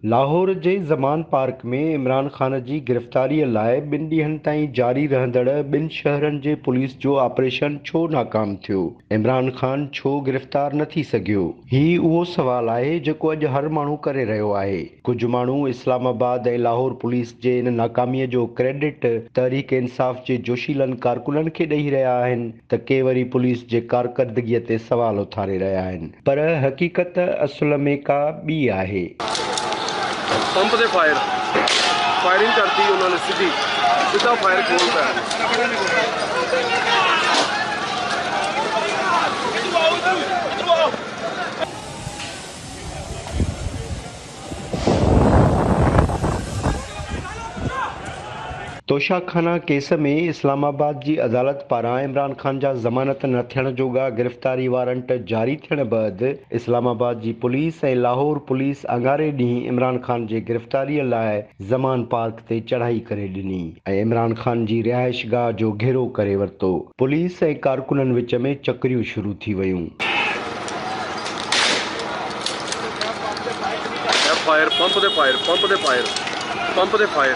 लाहौर जे ज़मान park में इमरान ख़ान जी गिरफ़्तारीअ लाइ 2 ॾींहनि ताईं जारी रहंदड़ 2 शहरनि जे पुलिस जो ऑपरेशन छो नाकाम थियो? इमरान ख़ान छो गिरफ़्तार न थी सघियो? ही उहो सवाल आहे जेको अॼु हर माण्हू करे रहियो आहे। कुझु माण्हू इस्लामाबाद ऐं लाहौर पुलिस जे इन नाकामीअ जो क्रेडिट तहरीक इंसाफ़ जे जोशीलनि कारकुननि खे ॾेई रहिया आहिनि त के वरी पुलिस जे कारकर्दगीअ ते सवाल उथारे रहिया आहिनि, पर हक़ीक़त असुल में का ॿी आहे। पंप से फायरिंग करती उन्होंने सीधा फायर खोलता है। तोशाखाना केस में इस्लामाबाद जी अदालत पारां इमरान ख़ान जा ज़मानत न थियण जोगा गिरफ़्तारी वारंट जारी थियण बैदि इस्लामाबाद जी पुलिस ऐं लाहौर पुलिस अंगारे ॾींहुं इमरान ख़ान जे गिरफ़्तारीअ लाइ ज़मान पार्क ते चढ़ाई करे ॾिनी ऐं इमरान ख़ान जी रिहाइशगाह जो घेरो करे वरितो। पुलिस ऐं कारकुननि विच में चकरियूं शुरू थी वयूं। पंप से फायर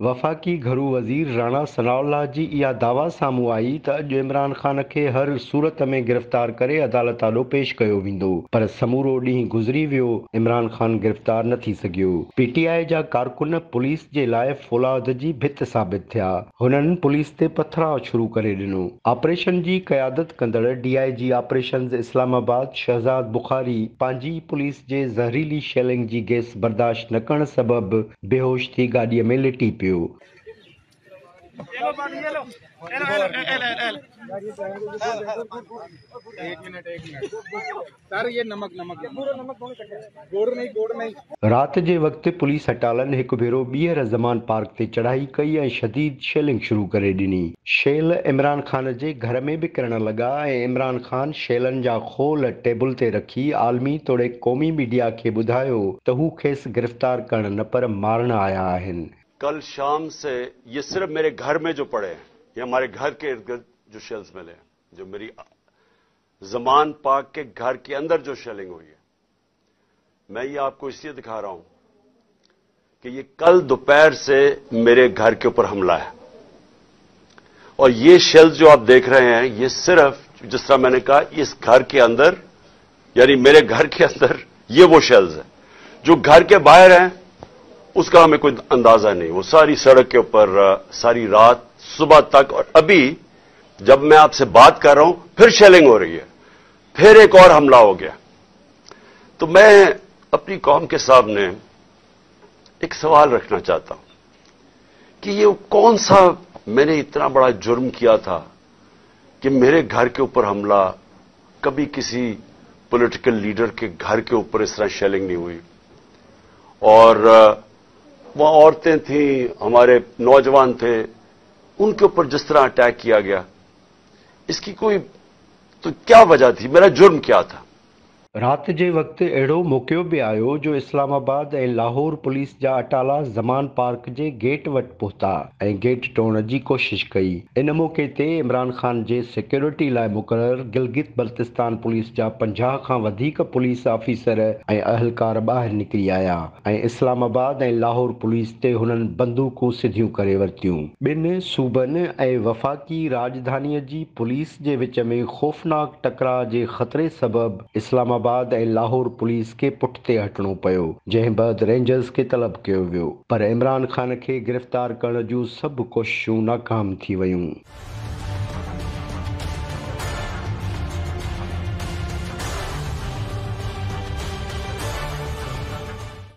वफ़ाक़ी घरू वज़ीर राणा सनाउल्लाह जी इहा दावा साम्हूं आई त अॼु इमरान ख़ान खे हर सूरत में गिरफ़्तार करे अदालत आॾो पेश कयो वेंदो, पर समूरो ॾींहुं गुज़री वियो, इमरान ख़ान गिरफ़्तार न थी सघियो। पीटीआई जा कारकुन पुलिस जे लाइ फौलाद जी भित साबित थिया। हुननि पुलिस ते पथराव शुरू करे ॾिनो। ऑपरेशन जी क़यादत कंदड़ डीआईजी ऑपरेशंस इस्लामाबाद शहज़ाद बुखारी पंहिंजी पुलिस जे ज़हरीली शेलिंग जी गैस बर्दाश्त न करण सबबि बेहोश थी गाॾीअ में लिटी पियो। रात जे वक़्तु पुलिस हटालनि हिकु भेरो ॿीहर ज़मान पार्क ते चढ़ाई कई ऐं शदीद शेलिंग शुरू करे ॾिनी। शेल इमरान ख़ान जे घर में बि किरण लॻा ऐं इमरान ख़ान शेलनि जा खोल टेबल ते रखी आलमी तोड़े क़ौमी मीडिया खे ॿुधायो त हू खेसि गिरफ़्तार करण न पर मारण आया आहिनि। कल शाम से ये सिर्फ मेरे घर में जो पड़े हैं, ये हमारे घर के इर्द गिर्द जो शेल्स मिले हैं, जो मेरी ज़मान पार्क के घर के अंदर जो शेलिंग हुई है, मैं ये आपको इसलिए दिखा रहा हूं कि ये कल दोपहर से मेरे घर के ऊपर हमला है। और ये शेल्स जो आप देख रहे हैं, ये सिर्फ जिस तरह मैंने कहा इस घर के अंदर, यानी मेरे घर के अंदर ये वो शेल्स हैं। जो घर के बाहर हैं उसका हमें कोई अंदाजा नहीं। वो सारी सड़क के ऊपर सारी रात सुबह तक, और अभी जब मैं आपसे बात कर रहा हूं फिर शेलिंग हो रही है, फिर एक और हमला हो गया। तो मैं अपनी कौम के सामने एक सवाल रखना चाहता हूं कि ये कौन सा मैंने इतना बड़ा जुर्म किया था कि मेरे घर के ऊपर हमला, कभी किसी पॉलिटिकल लीडर के घर के ऊपर इस तरह शेलिंग नहीं हुई। और वहां औरतें थीं, हमारे नौजवान थे, उनके ऊपर जिस तरह अटैक किया गया, इसकी कोई तो क्या वजह थी? मेरा जुर्म क्या था? रात जे वक़्तु अहिड़ो मौक़ो बि आयो जो इस्लामाबाद ऐं लाहौर पुलिस जा अटाला ज़मान पार्क जे गेट वटि पहुता ऐं गेट तोड़ण जी कोशिश कई। इन मौक़े ते इमरान ख़ान जे सिक्योरिटी लाइ मुक़रर गिलगित बल्तिस्तान पुलिस जा 50 खां वधीक पुलिस ऑफिसर ऐं अहलकार ॿाहिरि निकिरी आया ऐं इस्लामाबाद ऐं लाहौर पुलिस ते हुननि बंदूकूं सिधियूं करे वरितियूं। ॿिनि सूबनि ऐं वफ़ाक़ी राजधानीअ जी पुलिस जे विच में ख़ौफ़नाक टकराव जे ख़तरे सबबि इस्लामाबाद ऐं लाहौर पुलिस खे पुठिते हटणो पियो, जंहिं बैदि रेंजर्स खे तलब कयो वियो, पर इमरान ख़ान खे गिरफ़्तार करण जूं सभु कोशिशूं नाकाम थी वयूं।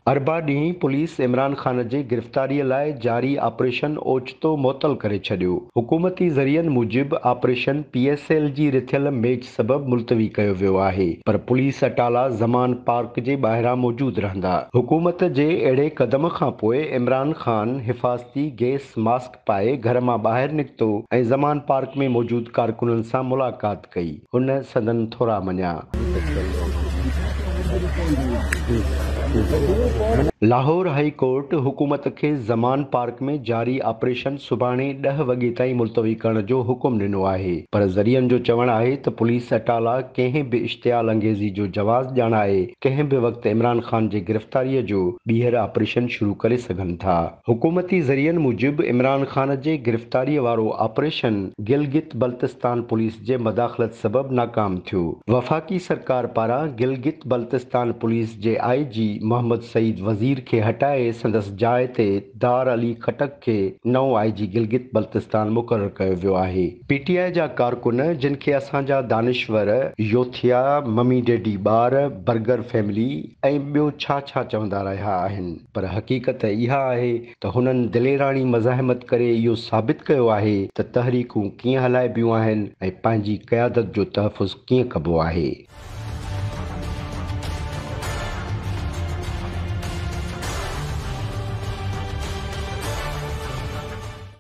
अरबा ॾींहुं पुलिस इमरान ख़ान जे गिरफ़्तारीअ लाइ जारी ऑपरेशन ओचितो मुअतल करे छॾियो। हुकूमती ज़रियनि मूजिबि ऑपरेशन PSL जी रिथियल मैच सबबि मुलतवी कयो वियो आहे, पर पुलिस अटाला ज़मान पार्क जे ॿाहिरां मौजूदु रहंदा। हुकूमत जे अहिड़े क़दम खां पोइ इमरान ख़ान हिफ़ाज़ती गैस मास्क पाए घर मां ॿाहिरि निकितो ऐं ज़मान पार्क में मौजूदु कारकुननि सां मुलाक़ात कई। हुन संदनि थोरा मञिया। लाहौर हाई कोर्ट हुकूमत के ज़मान पार्क में जारी ऑपरेशन सुभाणे 10 वॻे ताईं मुलतवी करण जो हुकुम ॾिनो आहे, पर ज़रियनि जो चवणु आहे त पुलिस अटाला कंहिं बि इश्तियाल अंगेज़ी जो जवाज़ ॼाणाए कंहिं बि वक़्तु इमरान ख़ान जे गिरफ़्तारीअ जो ॿीहर ऑपरेशन शुरू करे सघनि था। हुकूमती ज़रियनि मूजिबि इमरान ख़ान जे गिरफ़्तारीअ वारो ऑपरेशन गिलगित बल्तिस्तान पुलिस जे मदाख़लत सबबि नाकाम थियो। वफ़ाक़ी सरकार पारां गिलगित बल्तिस्तान पुलिस जे IG मोहम्मद सईद वज़ीर खे हटाए संदसि जाइ ते दार अली खटक खे नओं IG गिलगित बल्तिस्तान मुक़ररु कयो वियो आहे। PTI जा कारकुन जिन खे असांजा दानिश्वर योथिया, ममी डैडी ॿार, बर्गर फैमिली ऐं ॿियो छा छा चवंदा रहिया आहिनि, पर हक़ीक़त इहा आहे त हुननि दिलेराणी मज़ाहिमत करे इहो साबित कयो आहे त तहरीकूं कीअं हलाइबियूं आहिनि ऐं पंहिंजी क़यादत जो तहफ़ुज़ कीअं कबो आहे।